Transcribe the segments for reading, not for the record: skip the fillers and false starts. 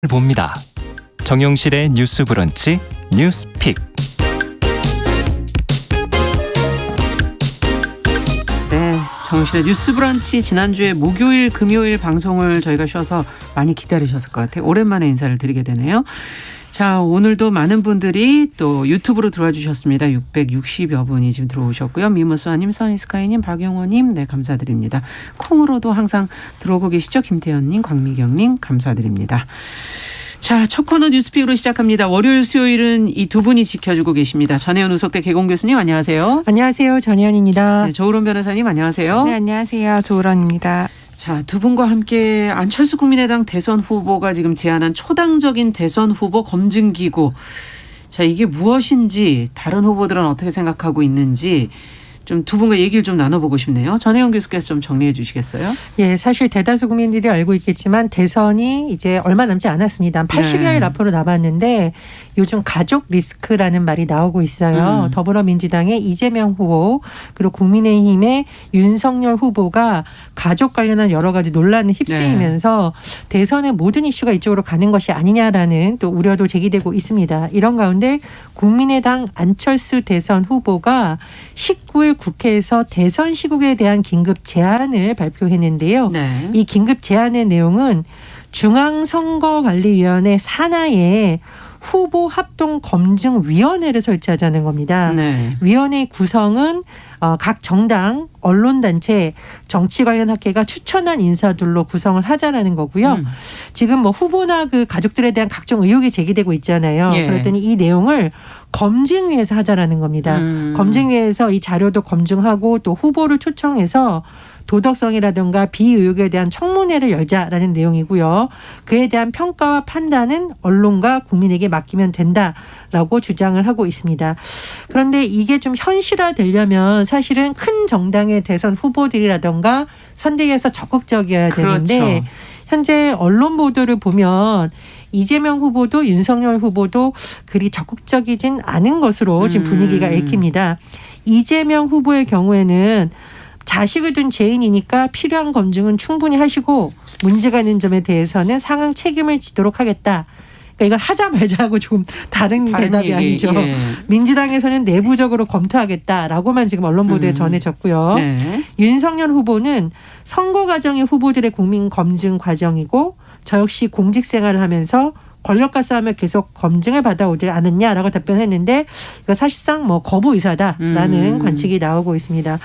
봅니다. 정용실의 뉴스 브런치 뉴스픽. 네, 정용실의 뉴스 브런치 지난주에 목요일, 금요일 방송을 저희가 쉬어서 많이 기다리셨을 것 같아요. 오랜만에 인사를 드리게 되네요. 자, 오늘도 많은 분들이 또 유튜브로 들어와 주셨습니다. 660여 분이 지금 들어오셨고요. 미무스와님, 써니스카이님, 박영호님, 네, 감사드립니다. 콩으로도 항상 들어오고 계시죠. 김태현님, 광미경님, 감사드립니다. 자, 첫 코너 뉴스픽으로 시작합니다. 월요일, 수요일은 이 두 분이 지켜주고 계십니다. 전혜연 우석대 개공 교수님, 안녕하세요. 안녕하세요. 전혜연입니다. 네, 조으론 변호사님, 안녕하세요. 네, 안녕하세요. 조으론입니다. 자, 두 분과 함께 안철수 국민의당 대선 후보가 지금 제안한 초당적인 대선 후보 검증기구. 자, 이게 무엇인지, 다른 후보들은 어떻게 생각하고 있는지 좀 두 분과 얘기를 좀 나눠보고 싶네요. 전혜영 교수께서 좀 정리해 주시겠어요? 예, 사실 대다수 국민들이 알고 있겠지만 대선이 이제 얼마 남지 않았습니다. 80여일 앞으로 남았는데 요즘 가족 리스크라는 말이 나오고 있어요. 더불어민주당의 이재명 후보 그리고 국민의힘의 윤석열 후보가 가족 관련한 여러 가지 논란에 휩쓰이면서 대선의 모든 이슈가 이쪽으로 가는 것이 아니냐라는 또 우려도 제기되고 있습니다. 이런 가운데 국민의당 안철수 대선 후보가 19일 국회에서 대선 시국에 대한 긴급 제안을 발표했는데요. 네. 이 긴급 제안의 내용은 중앙선거관리위원회 산하에 후보 합동 검증위원회를 설치하자는 겁니다. 네. 위원회 구성은 각 정당, 언론단체, 정치 관련 학회가 추천한 인사들로 구성을 하자라는 거고요. 지금 뭐 후보나 그 가족들에 대한 각종 의혹이 제기되고 있잖아요. 예. 그랬더니 이 내용을 검증위에서 하자라는 겁니다. 검증위에서 이 자료도 검증하고 또 후보를 초청해서 도덕성이라든가 비의혹에 대한 청문회를 열자라는 내용이고요. 그에 대한 평가와 판단은 언론과 국민에게 맡기면 된다라고 주장을 하고 있습니다. 그런데 이게 좀 현실화되려면 사실은 큰 정당의 대선 후보들이라든가 선대위에서 적극적이어야 되는데 그렇죠. 현재 언론 보도를 보면 이재명 후보도 윤석열 후보도 그리 적극적이진 않은 것으로 지금 분위기가 읽힙니다. 이재명 후보의 경우에는 자식을 둔 죄인이니까 필요한 검증은 충분히 하시고 문제가 있는 점에 대해서는 상응 책임을 지도록 하겠다. 그러니까 이걸 하자 말자 하고 조금 다른 대답이 얘기, 아니죠. 예. 민주당에서는 내부적으로 검토하겠다라고만 지금 언론 보도에 전해졌고요. 네. 윤석열 후보는 선거 과정이 후보들의 국민 검증 과정이고 저 역시 공직 생활을 하면서 권력과 싸움에 계속 검증을 받아오지 않았냐라고 답변했는데 이거 사실상 뭐 거부 의사다라는 관측이 나오고 있습니다.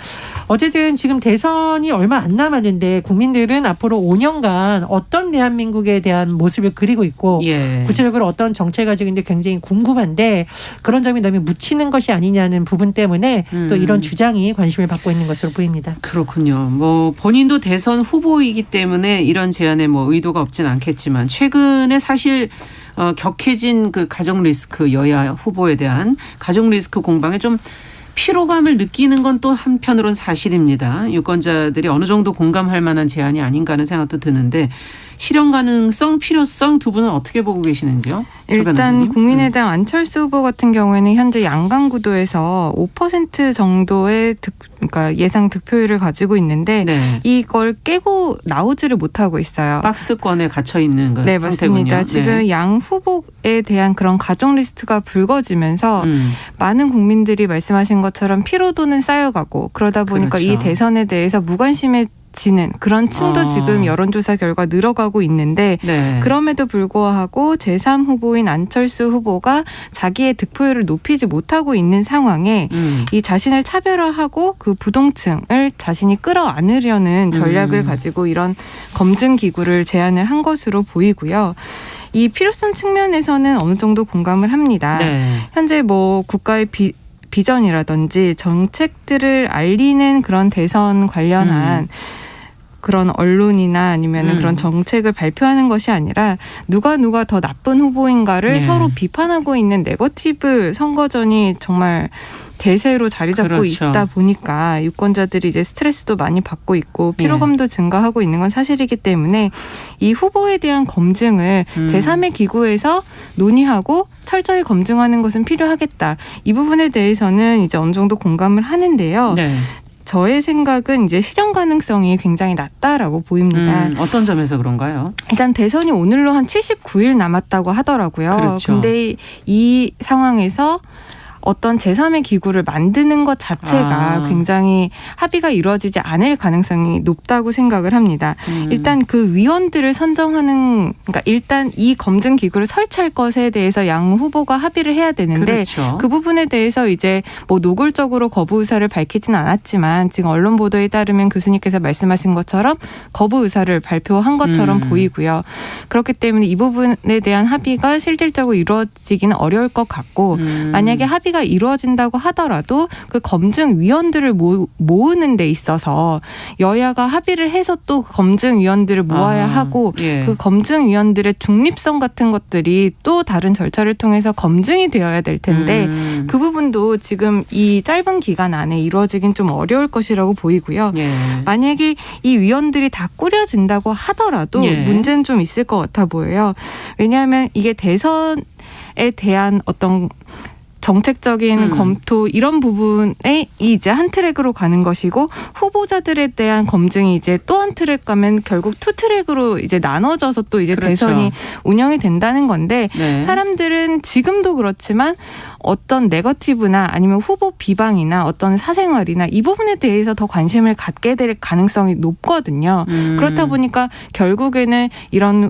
어쨌든 지금 대선이 얼마 안 남았는데 국민들은 앞으로 5년간 어떤 대한민국에 대한 모습을 그리고 있고 예. 구체적으로 어떤 정책을 가지고 있는데 굉장히 궁금한데 그런 점이 너무 묻히는 것이 아니냐는 부분 때문에 또 이런 주장이 관심을 받고 있는 것으로 보입니다. 그렇군요. 뭐 본인도 대선 후보이기 때문에 이런 제안에 뭐 의도가 없진 않겠지만 최근에 사실 격해진 그 가족 리스크 여야 후보에 대한 가족 리스크 공방에 좀 피로감을 느끼는 건 또 한편으로는 사실입니다. 유권자들이 어느 정도 공감할 만한 제안이 아닌가 하는 생각도 드는데 실현 가능성, 필요성 두 분은 어떻게 보고 계시는지요? 일단 국민의당 안철수 후보 같은 경우에는 현재 양강 구도에서 5% 정도의 그러니까 예상 득표율을 가지고 있는데 네. 이걸 깨고 나오지를 못하고 있어요. 박스권에 갇혀 있는 그 네, 형태군요. 맞습니다. 지금 양 후보에 대한 그런 가족 리스트가 불거지면서 많은 국민들이 말씀하신 것처럼 피로도는 쌓여가고 그러다 보니까 그렇죠. 이 대선에 대해서 무관심해 지는 그런 층도 지금 여론조사 결과 늘어가고 있는데 네. 그럼에도 불구하고 제3후보인 안철수 후보가 자기의 득표율을 높이지 못하고 있는 상황에 이 자신을 차별화하고 그 부동층을 자신이 끌어안으려는 전략을 가지고 이런 검증기구를 제안을 한 것으로 보이고요. 이 필요성 측면에서는 어느 정도 공감을 합니다. 네. 현재 뭐 국가의 비전이라든지 정책들을 알리는 그런 대선 관련한 그런 언론이나 아니면 그런 정책을 발표하는 것이 아니라 누가 더 나쁜 후보인가를 서로 비판하고 있는 네거티브 선거전이 정말 대세로 자리 잡고 그렇죠. 있다 보니까 유권자들이 이제 스트레스도 많이 받고 있고 피로감도 증가하고 있는 건 사실이기 때문에 이 후보에 대한 검증을 제3의 기구에서 논의하고 철저히 검증하는 것은 필요하겠다. 이 부분에 대해서는 이제 어느 정도 공감을 하는데요. 네. 저의 생각은 이제 실현 가능성이 굉장히 낮다라고 보입니다. 어떤 점에서 그런가요? 일단 대선이 오늘로 한 79일 남았다고 하더라고요. 그렇죠. 근데 이 상황에서 어떤 제3의 기구를 만드는 것 자체가 굉장히 합의가 이루어지지 않을 가능성이 높다고 생각을 합니다. 일단 그 위원들을 선정하는, 그러니까 일단 이 검증 기구를 설치할 것에 대해서 양 후보가 합의를 해야 되는데 그렇죠. 그 부분에 대해서 이제 뭐 노골적으로 거부 의사를 밝히진 않았지만 지금 언론 보도에 따르면 교수님께서 말씀하신 것처럼 거부 의사를 발표한 것처럼 보이고요. 그렇기 때문에 이 부분에 대한 합의가 실질적으로 이루어지기는 어려울 것 같고 만약에 합의가 이루어진다고 하더라도 그 검증위원들을 모으는 데 있어서 여야가 합의를 해서 또 검증위원들을 모아야 하고 예. 그 검증위원들의 중립성 같은 것들이 또 다른 절차를 통해서 검증이 되어야 될 텐데 그 부분도 지금 이 짧은 기간 안에 이루어지긴 좀 어려울 것이라고 보이고요. 예. 만약에 이 위원들이 다 꾸려진다고 하더라도 예. 문제는 좀 있을 것 같아 보여요. 왜냐하면 이게 대선에 대한 어떤 정책적인 검토 이런 부분에 이제 한 트랙으로 가는 것이고 후보자들에 대한 검증이 이제 또 한 트랙 가면 결국 투 트랙으로 이제 나눠져서 또 이제 그렇죠. 대선이 운영이 된다는 건데 네. 사람들은 지금도 그렇지만 어떤 네거티브나 아니면 후보 비방이나 어떤 사생활이나 이 부분에 대해서 더 관심을 갖게 될 가능성이 높거든요. 그렇다 보니까 결국에는 이런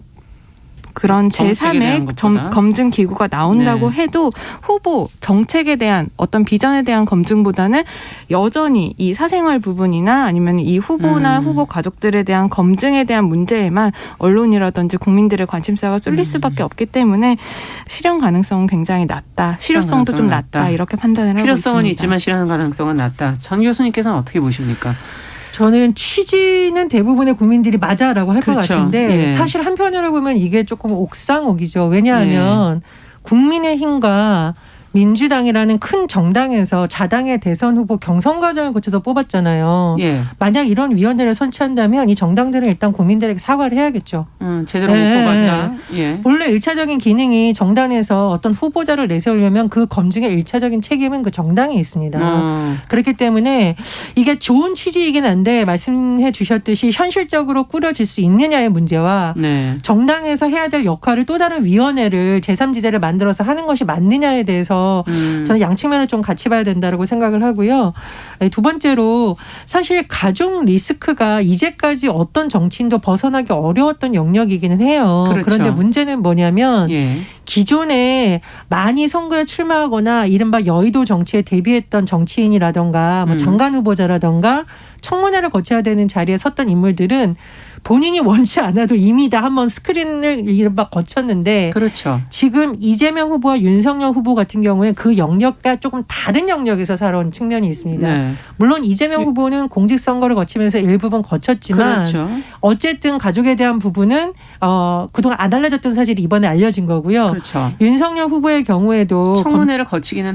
그런 정책에 대한 제3의 것보다? 검증 기구가 나온다고 네. 해도 후보 정책에 대한 어떤 비전에 대한 검증보다는 여전히 이 사생활 부분이나 아니면 이 후보나 후보 가족들에 대한 검증에 대한 문제에만 언론이라든지 국민들의 관심사가 쏠릴 수밖에 없기 때문에 실현 가능성은 굉장히 낮다. 실효성도 좀 가능성은 낮다. 낮다. 이렇게 판단을 하고 필요성은 있습니다. 있지만 실현 가능성은 낮다. 전 교수님께서는 어떻게 보십니까? 저는 취지는 대부분의 국민들이 맞아라고 할 것 그렇죠. 같은데 예. 사실 한편으로 보면 이게 조금 옥상옥이죠. 왜냐하면 국민의힘과 민주당이라는 큰 정당에서 자당의 대선 후보 경선 과정을 거쳐서 뽑았잖아요. 예. 만약 이런 위원회를 선치한다면 이 정당들은 일단 국민들에게 사과를 해야겠죠. 제대로 못 뽑았다. 예. 본래 1차적인 기능이 정당에서 어떤 후보자를 내세우려면 그 검증의 1차적인 책임은 그 정당에 있습니다. 그렇기 때문에 이게 좋은 취지이긴 한데 말씀해 주셨듯이 현실적으로 꾸려질 수 있느냐의 문제와 네. 정당에서 해야 될 역할을 또 다른 위원회를 제3지대를 만들어서 하는 것이 맞느냐에 대해서 저는 양측면을 좀 같이 봐야 된다고 생각을 하고요. 두 번째로 사실 가족 리스크가 이제까지 어떤 정치인도 벗어나기 어려웠던 영역이기는 해요. 그렇죠. 그런데 문제는 뭐냐면 예. 기존에 많이 선거에 출마하거나 이른바 여의도 정치에 대비했던 정치인이라던가 뭐 장관 후보자라던가 청문회를 거쳐야 되는 자리에 섰던 인물들은 본인이 원치 않아도 이미 다 한번 스크린을 이른바 거쳤는데 그렇죠. 지금 이재명 후보와 윤석열 후보 같은 경우에 그 영역과 조금 다른 영역에서 살아온 측면이 있습니다. 네. 물론 이재명 후보는 공직선거를 거치면서 일부분 거쳤지만 그렇죠. 어쨌든 가족에 대한 부분은 그동안 안 알려졌던 사실이 이번에 알려진 거고요. 그렇죠. 윤석열 후보의 경우에도 청문회를 거치긴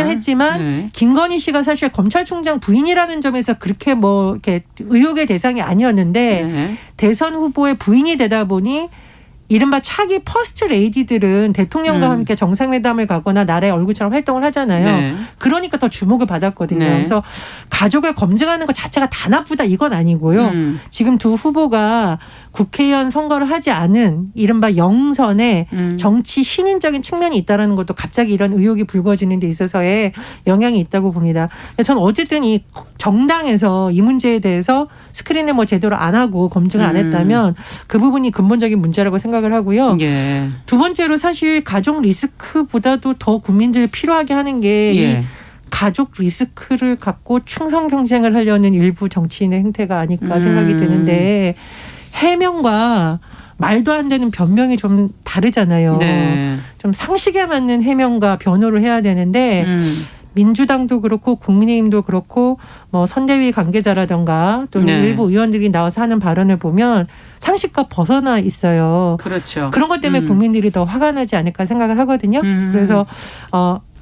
했지만 네. 김건희 씨가 사실 검찰총장 부인이라는 점에서 그렇게 뭐 이렇게 의혹의 대상이 아니었는데 네. 대선 후보의 부인이 되다 보니 이른바 차기 퍼스트 레이디들은 대통령과 함께 정상회담을 가거나 나라의 얼굴처럼 활동을 하잖아요. 네. 그러니까 더 주목을 받았거든요. 네. 그래서 가족을 검증하는 것 자체가 다 나쁘다 이건 아니고요. 지금 두 후보가 국회의원 선거를 하지 않은 이른바 영선에 정치 신인적인 측면이 있다는 것도 갑자기 이런 의혹이 불거지는 데 있어서의 영향이 있다고 봅니다. 저는 어쨌든 이 정당에서 이 문제에 대해서 스크린을 뭐 제대로 안 하고 검증을 안 했다면 그 부분이 근본적인 문제라고 생각을 하고요. 예. 두 번째로 사실 가족 리스크보다도 더 국민들이 필요하게 하는 게 이 예. 가족 리스크를 갖고 충성 경쟁을 하려는 일부 정치인의 행태가 아닐까 생각이 드는데 해명과 말도 안 되는 변명이 좀 다르잖아요. 네. 좀 상식에 맞는 해명과 변호를 해야 되는데 민주당도 그렇고 국민의힘도 그렇고 뭐 선대위 관계자라든가 또는 네. 일부 의원들이 나와서 하는 발언을 보면 상식과 벗어나 있어요. 그렇죠. 그런 것 때문에 국민들이 더 화가 나지 않을까 생각을 하거든요. 그래서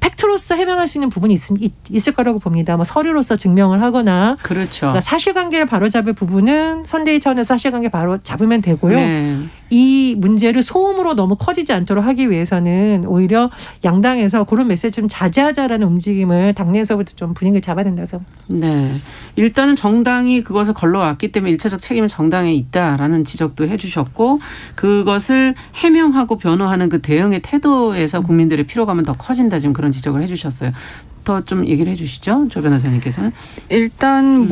팩트로서 해명할 수 있는 부분이 있을 거라고 봅니다. 뭐 서류로서 증명을 하거나 그렇죠. 그러니까 사실관계를 바로잡을 부분은 선대위 차원에서 사실관계 바로 잡으면 되고요. 네. 이 문제를 소음으로 너무 커지지 않도록 하기 위해서는 오히려 양당에서 그런 메시지 좀 자제하자라는 움직임을 당내에서부터 좀 분위기를 잡아야 된다고 생각합니다. 네. 일단은 정당이 그것을 걸러왔기 때문에 일차적 책임은 정당에 있다라는 지적도 해 주셨고 그것을 해명하고 변호하는 그 대응의 태도에서 국민들의 피로감은 더 커진다 지금 그런 지적을 해 주셨어요. 더 좀 얘기를 해 주시죠. 조 변호사님께서는. 일단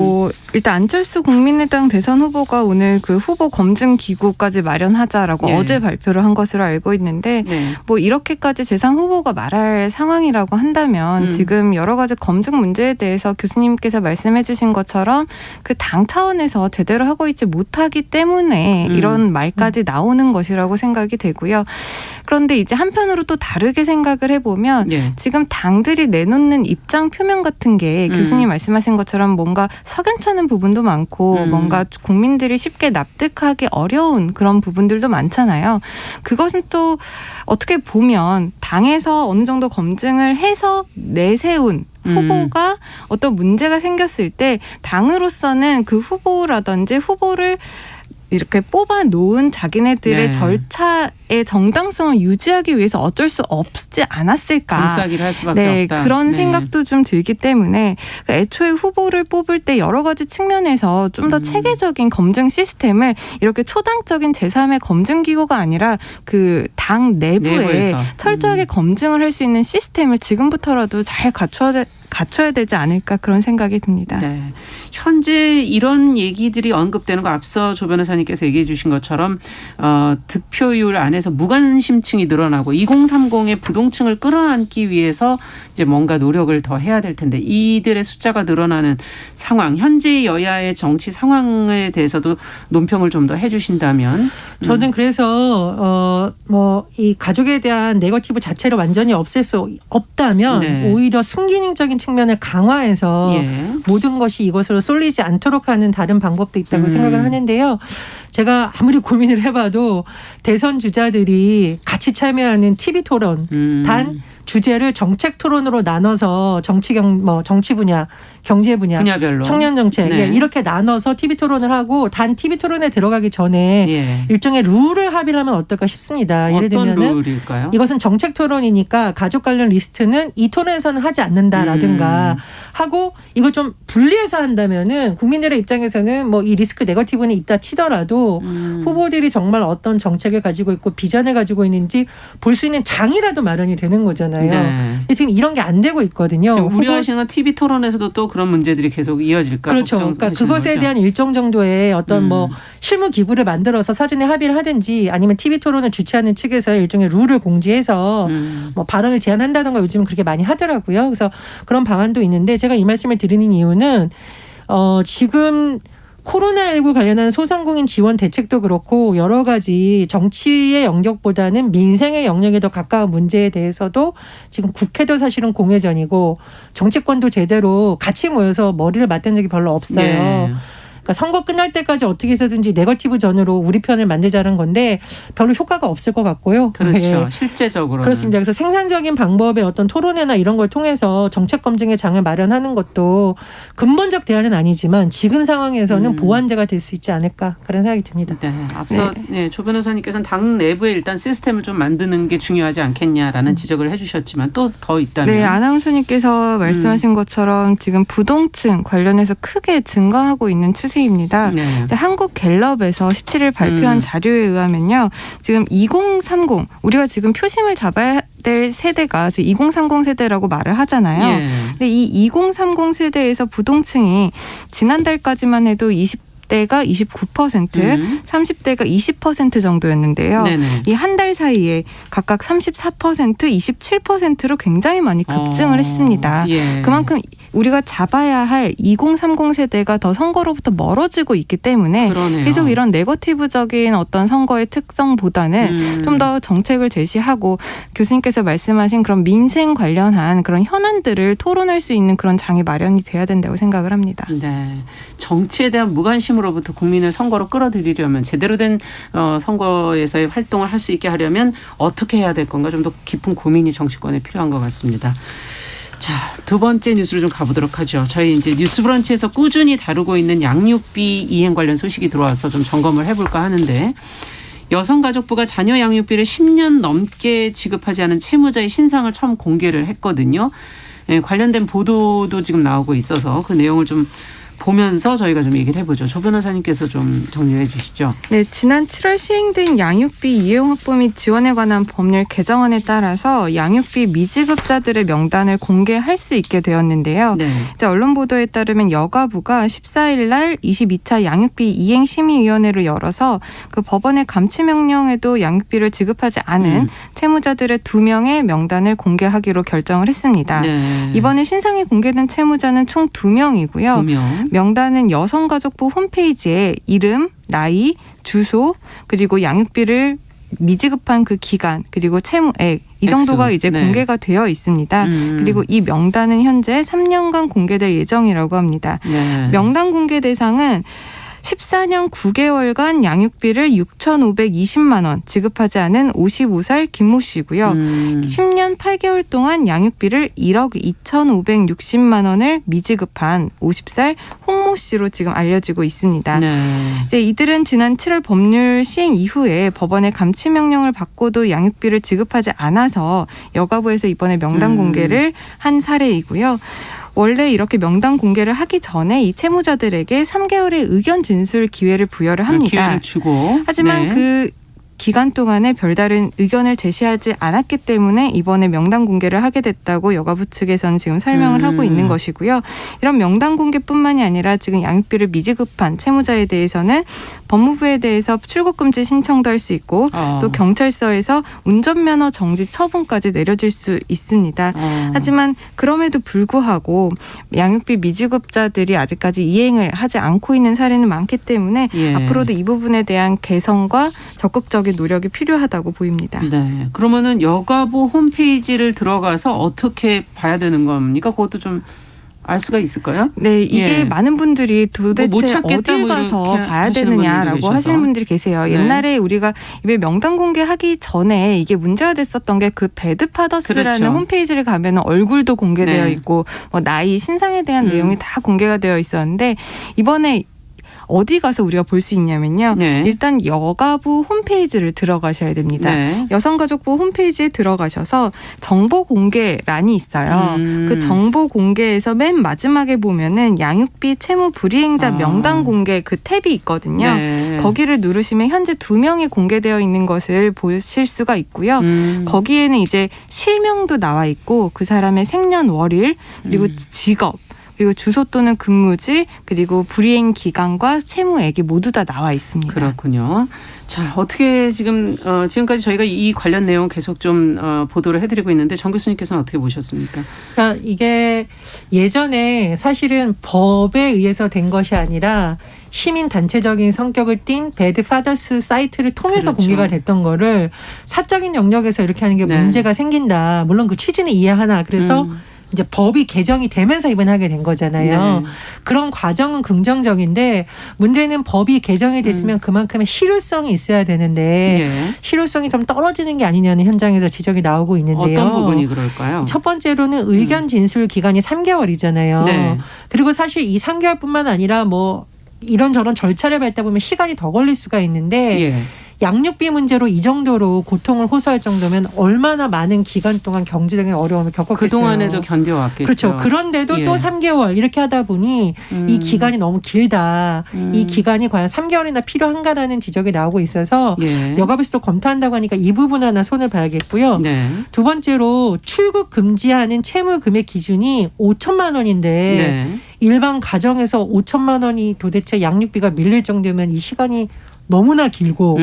안철수 국민의당 대선 후보가 오늘 그 후보 검증 기구까지 마련하자라고 예. 어제 발표를 한 것으로 알고 있는데 네. 뭐 이렇게까지 제3 후보가 말할 상황이라고 한다면 지금 여러 가지 검증 문제에 대해서 교수님께서 말씀해 주신 것처럼 그 당 차원에서 제대로 하고 있지 못하기 때문에 이런 말까지 나오는 것이라고 생각이 되고요. 그런데 이제 한편으로 또 다르게 생각을 해보면 예. 지금 당들이 내놓는 입장 표명 같은 게 교수님 말씀하신 것처럼 뭔가 석연찮은 부분도 많고 뭔가 국민들이 쉽게 납득하기 어려운 그런 부분들도 많잖아요. 그것은 또 어떻게 보면 당에서 어느 정도 검증을 해서 내세운 후보가 어떤 문제가 생겼을 때 당으로서는 그 후보라든지 후보를 이렇게 뽑아 놓은 자기네들의 네. 절차의 정당성을 유지하기 위해서 어쩔 수 없지 않았을까. 감싸기를 할 수밖에 네, 없다. 그런 네. 생각도 좀 들기 때문에 애초에 후보를 뽑을 때 여러 가지 측면에서 좀 더 체계적인 검증 시스템을 이렇게 초당적인 제3의 검증 기구가 아니라 그 당 내부에 내부에서. 철저하게 검증을 할 수 있는 시스템을 지금부터라도 잘 갖춰야 되지 않을까 그런 생각이 듭니다. 네. 현재 이런 얘기들이 언급되는 거 앞서 조 변호사님께서 얘기해 주신 것처럼 득표율 안에서 무관심층이 늘어나고 2030의 부동층을 끌어안기 위해서 이제 뭔가 노력을 더 해야 될 텐데 이들의 숫자가 늘어나는 상황, 현재 여야의 정치 상황에 대해서도 논평을 좀 더 해주신다면. 저는 그래서 이 가족에 대한 네거티브 자체를 완전히 없앨 수 없다면 네. 오히려 순기능적인 측면을 강화해서 예. 모든 것이 이것으로 쏠리지 않도록 하는 다른 방법도 있다고 생각을 하는데요. 제가 아무리 고민을 해봐도 대선 주자들이 같이 참여하는 TV 토론 단 주제를 정책 토론으로 나눠서 정치 분야, 경제 분야별로. 청년 정책 네. 이렇게 나눠서 TV 토론을 하고 단 TV 토론에 들어가기 전에 예. 일종의 룰을 합의를 하면 어떨까 싶습니다. 예를 어떤 들면은 룰일까요? 이것은 정책 토론이니까 가족 관련 리스트는 이 토론에서는 하지 않는다라든가 하고 이걸 좀 분리해서 한다면은 국민들의 입장에서는 뭐 이 리스크 네거티브는 있다 치더라도 후보들이 정말 어떤 정책을 가지고 있고 비전을 가지고 있는지 볼 수 있는 장이라도 마련이 되는 거잖아요. 네. 근데 지금 이런 게 안 되고 있거든요. 지금 우려하시는 건 TV 토론에서도 또 그런 문제들이 계속 이어질까 그렇죠. 그러니까 그것에 대한 일정 정도의 어떤 뭐 실무 기구를 만들어서 사전에 합의를 하든지 아니면 TV 토론을 주최하는 측에서 일종의 룰을 공지해서 뭐 발언을 제한한다던가 요즘은 그렇게 많이 하더라고요. 그래서 그런 방안도 있는데 제가 이 말씀을 드리는 이유는 지금 코로나19 관련한 소상공인 지원 대책도 그렇고 여러 가지 정치의 영역보다는 민생의 영역에 더 가까운 문제에 대해서도 지금 국회도 사실은 공회전이고 정치권도 제대로 같이 모여서 머리를 맞댄 적이 별로 없어요. 네. 그러니까 선거 끝날 때까지 어떻게 해서든지 네거티브 전으로 우리 편을 만들자는 건데 별로 효과가 없을 것 같고요. 그렇죠. 예. 실제적으로는. 그렇습니다. 그래서 생산적인 방법의 어떤 토론회나 이런 걸 통해서 정책 검증의 장을 마련하는 것도 근본적 대안은 아니지만 지금 상황에서는 보완제가 될 수 있지 않을까 그런 생각이 듭니다. 네, 앞서 조 변호사님께서는 당 내부에 일단 시스템을 좀 만드는 게 중요하지 않겠냐라는 지적을 해주셨지만 또 더 있다면. 네, 아나운서님께서 말씀하신 것처럼 지금 부동층 관련해서 크게 증가하고 있는 추세입니다. 네. 한국갤럽에서 17일 발표한 자료에 의하면요. 지금 2030 우리가 지금 표심을 잡아야 될 세대가 지금 2030 세대라고 말을 하잖아요. 예. 근데 이 2030 세대에서 부동층이 지난달까지만 해도 20대가 29%, 30대가 20% 정도였는데요. 네네. 이 한 달 사이에 각각 34%, 27%로 굉장히 많이 급증을 했습니다. 예. 그만큼 우리가 잡아야 할 2030 세대가 더 선거로부터 멀어지고 있기 때문에 그러네요. 계속 이런 네거티브적인 어떤 선거의 특성보다는 좀 더 정책을 제시하고 교수님께서 말씀하신 그런 민생 관련한 그런 현안들을 토론할 수 있는 그런 장이 마련이 돼야 된다고 생각을 합니다. 네, 정치에 대한 무관심으로부터 국민을 선거로 끌어들이려면 제대로 된 선거에서의 활동을 할 수 있게 하려면 어떻게 해야 될 건가 좀 더 깊은 고민이 정치권에 필요한 것 같습니다. 자, 두 번째 뉴스로 좀 가보도록 하죠. 저희 이제 뉴스브런치에서 꾸준히 다루고 있는 양육비 이행 관련 소식이 들어와서 좀 점검을 해볼까 하는데 여성가족부가 자녀 양육비를 10년 넘게 지급하지 않은 채무자의 신상을 처음 공개를 했거든요. 예, 관련된 보도도 지금 나오고 있어서 그 내용을 좀 보면서 저희가 좀 얘기를 해보죠. 조 변호사님께서 좀 정리해 주시죠. 네, 지난 7월 시행된 양육비 이용 확보 및 지원에 관한 법률 개정안에 따라서 양육비 미지급자들의 명단을 공개할 수 있게 되었는데요. 네. 이제 언론 보도에 따르면 여가부가 14일 날 22차 양육비 이행심의위원회를 열어서 그 법원의 감치명령에도 양육비를 지급하지 않은 채무자들의 2명의 명단을 공개하기로 결정을 했습니다. 네. 이번에 신상이 공개된 채무자는 총 2명이고요. 2명. 명단은 여성가족부 홈페이지에 이름, 나이, 주소, 그리고 양육비를 미지급한 그 기간, 그리고 채무액 이 정도가 액수. 이제 네. 공개가 되어 있습니다. 그리고 이 명단은 현재 3년간 공개될 예정이라고 합니다. 네. 명단 공개 대상은 14년 9개월간 양육비를 6,520만 원 지급하지 않은 55살 김모 씨고요. 10년 8개월 동안 양육비를 1억 2,560만 원을 미지급한 50살 홍모 씨로 지금 알려지고 있습니다. 네. 이제 이들은 지난 7월 법률 시행 이후에 법원의 감치 명령을 받고도 양육비를 지급하지 않아서 여가부에서 이번에 명단 공개를 한 사례이고요. 원래 이렇게 명단 공개를 하기 전에 이 채무자들에게 3개월의 의견 진술 기회를 부여를 합니다. 기회를 주고. 하지만 네. 그 기간 동안에 별다른 의견을 제시하지 않았기 때문에 이번에 명단 공개를 하게 됐다고 여가부 측에서는 지금 설명을 하고 있는 것이고요. 이런 명단 공개뿐만이 아니라 지금 양육비를 미지급한 채무자에 대해서는 법무부에 대해서 출국금지 신청도 할 수 있고 또 경찰서에서 운전면허 정지 처분까지 내려질 수 있습니다. 하지만 그럼에도 불구하고 양육비 미지급자들이 아직까지 이행을 하지 않고 있는 사례는 많기 때문에 예. 앞으로도 이 부분에 대한 개선과 적극적인 노력이 필요하다고 보입니다. 네. 그러면은 여가부 홈페이지를 들어가서 어떻게 봐야 되는 겁니까? 그것도 좀 알 수가 있을까요? 네, 이게 예. 많은 분들이 도대체 못 찾겠다, 어딜 뭐 가서 이렇게 봐야 하시는 되느냐라고 분들도 계셔서. 하시는 분들이 계세요. 네. 옛날에 우리가 왜 명단 공개하기 전에 이게 문제가 됐었던 게 그 배드파더스라는 그렇죠. 홈페이지를 가면 얼굴도 공개되어 네. 있고 뭐 나이, 신상에 대한 내용이 다 공개가 되어 있었는데 이번에 어디 가서 우리가 볼 수 있냐면요. 네. 일단 여가부 홈페이지를 들어가셔야 됩니다. 네. 여성가족부 홈페이지에 들어가셔서 정보 공개란이 있어요. 그 정보 공개에서 맨 마지막에 보면은 양육비 채무 불이행자 명단 공개 그 탭이 있거든요. 네. 거기를 누르시면 현재 2명이 공개되어 있는 것을 보실 수가 있고요. 거기에는 이제 실명도 나와 있고 그 사람의 생년월일 그리고 직업 그리고 주소 또는 근무지 그리고 불이행 기간과 채무액이 모두 다 나와 있습니다. 그렇군요. 자, 어떻게 지금까지 저희가 이 관련 내용 계속 좀 보도를 해드리고 있는데 정 교수님께서는 어떻게 보셨습니까? 그러니까 이게 예전에 사실은 법에 의해서 된 것이 아니라 시민 단체적인 성격을 띤 배드파더스 사이트를 통해서 그렇죠. 공개가 됐던 거를 사적인 영역에서 이렇게 하는 게 네. 문제가 생긴다. 물론 그 취지는 이해하나. 그래서 이제 법이 개정이 되면서 이번에 하게 된 거잖아요. 네. 그런 과정은 긍정적인데 문제는 법이 개정이 됐으면 그만큼의 실효성이 있어야 되는데 예. 실효성이 좀 떨어지는 게 아니냐는 현장에서 지적이 나오고 있는데요. 어떤 부분이 그럴까요? 첫 번째로는 의견 진술 기간이 3개월이잖아요. 네. 그리고 사실 이 3개월뿐만 아니라 뭐 이런저런 절차를 밟다 보면 시간이 더 걸릴 수가 있는데 예. 양육비 문제로 이 정도로 고통을 호소할 정도면 얼마나 많은 기간 동안 경제적인 어려움을 겪었겠어요. 그동안에도 견뎌왔겠죠. 그렇죠. 그런데도 예. 또 3개월 이렇게 하다 보니 이 기간이 너무 길다. 이 기간이 과연 3개월이나 필요한가라는 지적이 나오고 있어서 예. 여가부에서도 검토한다고 하니까 이 부분 하나 손을 봐야겠고요. 네. 두 번째로 출국 금지하는 채무 금액 기준이 5천만 원인데 네. 일반 가정에서 5천만 원이 도대체 양육비가 밀릴 정도면 이 시간이 너무나 길고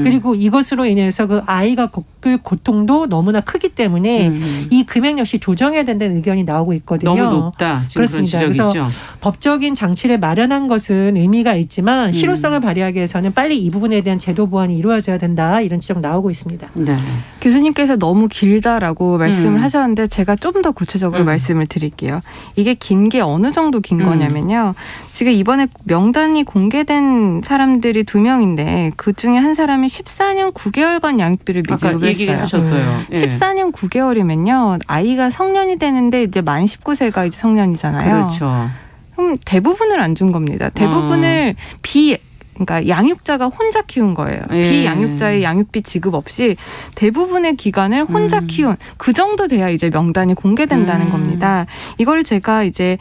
그리고 이것으로 인해서 그 아이가 겪을 고통도 너무나 크기 때문에 이 금액 역시 조정해야 된다는 의견이 나오고 있거든요. 너무 높다. 지금 그렇습니다. 그런 지적이죠. 그래서 법적인 장치를 마련한 것은 의미가 있지만 실효성을 발휘하기 위해서는 빨리 이 부분에 대한 제도 보완이 이루어져야 된다. 이런 지적 나오고 있습니다. 네. 교수님께서 너무 길다라고 말씀을 하셨는데 제가 좀 더 구체적으로 말씀을 드릴게요. 이게 긴 게 어느 정도 긴 거냐면요. 지금 이번에 명단이 공개된 사람들이 2명인데 그중에 한 사람이 14년 9개월간 양육비를 아까 미지급을 했어요. 얘기하셨어요. 예. 14년 9개월이면요. 아이가 성년이 되는데 이제 만 19세가 이제 성년이잖아요. 그렇죠. 그럼 대부분을 안 준 겁니다. 대부분을 그러니까 양육자가 혼자 키운 거예요. 예. 비양육자의 양육비 지급 없이 대부분의 기간을 혼자 키운 그 정도 돼야 이제 명단이 공개된다는 겁니다. 이걸 제가 이제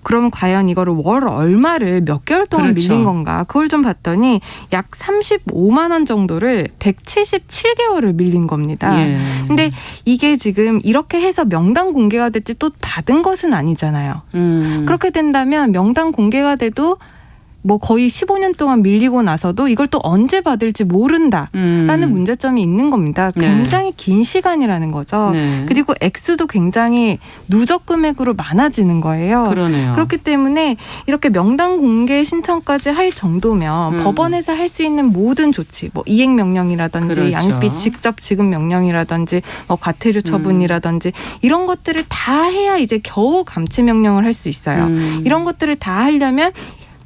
그러면 과연 이거를 월 얼마를 몇 개월 동안 그렇죠. 밀린 건가? 그걸 좀 봤더니 약 35만 원 정도를 177개월을 밀린 겁니다. 예. 근데 이게 지금 이렇게 해서 명단 공개가 됐지 또 받은 것은 아니잖아요. 그렇게 된다면 명단 공개가 돼도 뭐 거의 15년 동안 밀리고 나서도 이걸 또 언제 받을지 모른다라는 문제점이 있는 겁니다. 굉장히 긴 시간이라는 거죠. 네. 그리고 액수도 굉장히 누적 금액으로 많아지는 거예요. 그러네요. 그렇기 때문에 이렇게 명단 공개 신청까지 할 정도면 법원에서 할 수 있는 모든 조치, 뭐 이행 명령이라든지 그렇죠. 양육비 직접 지급 명령이라든지 뭐 과태료 처분이라든지 이런 것들을 다 해야 이제 겨우 감치 명령을 할 수 있어요. 이런 것들을 다 하려면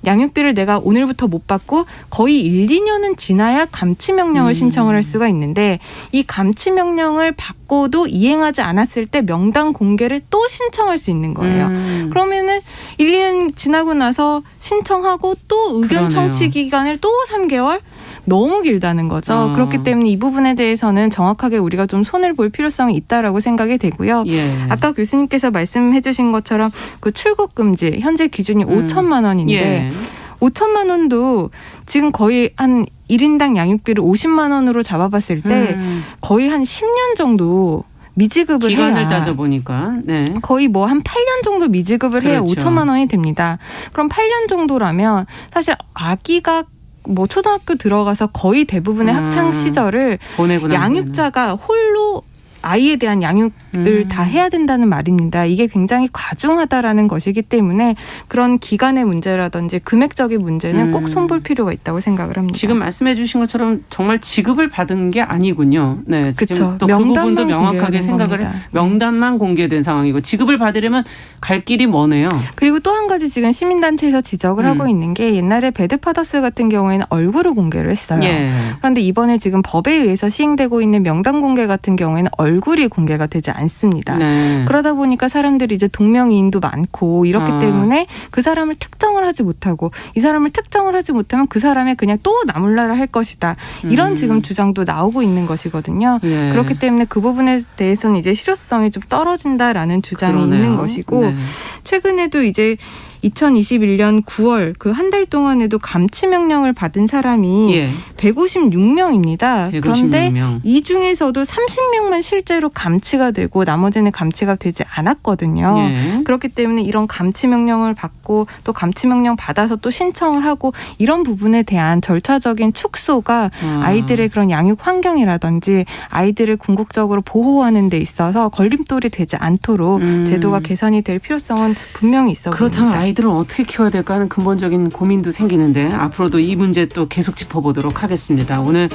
양육비를 내가 오늘부터 못 받고 거의 1, 2년은 지나야 감치명령을 신청을 할 수가 있는데 이 감치명령을 받고도 이행하지 않았을 때 명단 공개를 또 신청할 수 있는 거예요. 그러면은 1, 2년 지나고 나서 신청하고 또 의견 그러네요. 청취 기간을 또 3개월? 너무 길다는 거죠. 그렇기 때문에 이 부분에 대해서는 정확하게 우리가 좀 손을 볼 필요성이 있다라고 생각이 되고요. 예. 아까 교수님께서 말씀해 주신 것처럼 그 출국 금지 현재 기준이 5천만 원인데 예. 5천만 원도 지금 거의 한 1인당 양육비를 50만 원으로 잡아봤을 때 거의 한 10년 정도 미지급을 기간을 해야 따져보니까 네. 거의 뭐 한 8년 정도 미지급을 해야 그렇죠. 5천만 원이 됩니다. 그럼 8년 정도라면 사실 아기가 뭐 초등학교 들어가서 거의 대부분의 학창 시절을 보내고 나면은. 양육자가 홀로 아이에 대한 양육을 다 해야 된다는 말입니다. 이게 굉장히 과중하다라는 것이기 때문에 그런 기간의 문제라든지 금액적인 문제는 꼭 손볼 필요가 있다고 생각을 합니다. 지금 말씀해 주신 것처럼 정말 지급을 받은 게 아니군요. 네, 그쵸. 지금 또 그 명단만 부분도 명확하게 공개된 생각을 해. 겁니다. 명단만 공개된 상황이고 지급을 받으려면 갈 길이 머네요. 그리고 또 한 가지 지금 시민단체에서 지적을 하고 있는 게 옛날에 배드파더스 같은 경우에는 얼굴을 공개를 했어요. 예. 그런데 이번에 지금 법에 의해서 시행되고 있는 명단 공개 같은 경우에는 얼굴이 공개가 되지 않습니다. 네. 그러다 보니까 사람들이 이제 동명이인도 많고 이렇기 때문에 그 사람을 특정을 하지 못하고 이 사람을 특정을 하지 못하면 그 사람의 그냥 또 나몰라라 할 것이다. 이런 지금 주장도 나오고 있는 것이거든요. 예. 그렇기 때문에 그 부분에 대해서는 이제 실효성이 좀 떨어진다라는 주장이 그러네요. 있는 것이고 네. 최근에도 이제 2021년 9월 그 한 달 동안에도 감치 명령을 받은 사람이 예. 156명입니다. 156 그런데 명. 이 중에서도 30명만 실제로 감치가 되고 나머지는 감치가 되지 않았거든요. 예. 그렇기 때문에 이런 감치 명령을 받고 또 감치 명령 받아서 또 신청을 하고 이런 부분에 대한 절차적인 축소가 아이들의 그런 양육 환경이라든지 아이들을 궁극적으로 보호하는 데 있어서 걸림돌이 되지 않도록 제도가 개선이 될 필요성은 분명히 있어 보입니다. 그렇다면 아이들은 어떻게 키워야 될까 하는 근본적인 고민도 생기는데 앞으로도 이 문제 또 계속 짚어보도록 하겠습니다. 오늘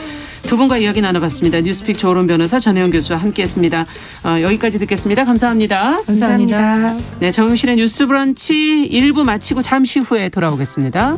두 분과 이야기 나눠봤습니다. 뉴스픽 조론 변호사 전혜영 교수와 함께했습니다. 여기까지 듣겠습니다. 감사합니다. 감사합니다. 네, 정용실의 뉴스 브런치 1부 마치고 잠시 후에 돌아오겠습니다.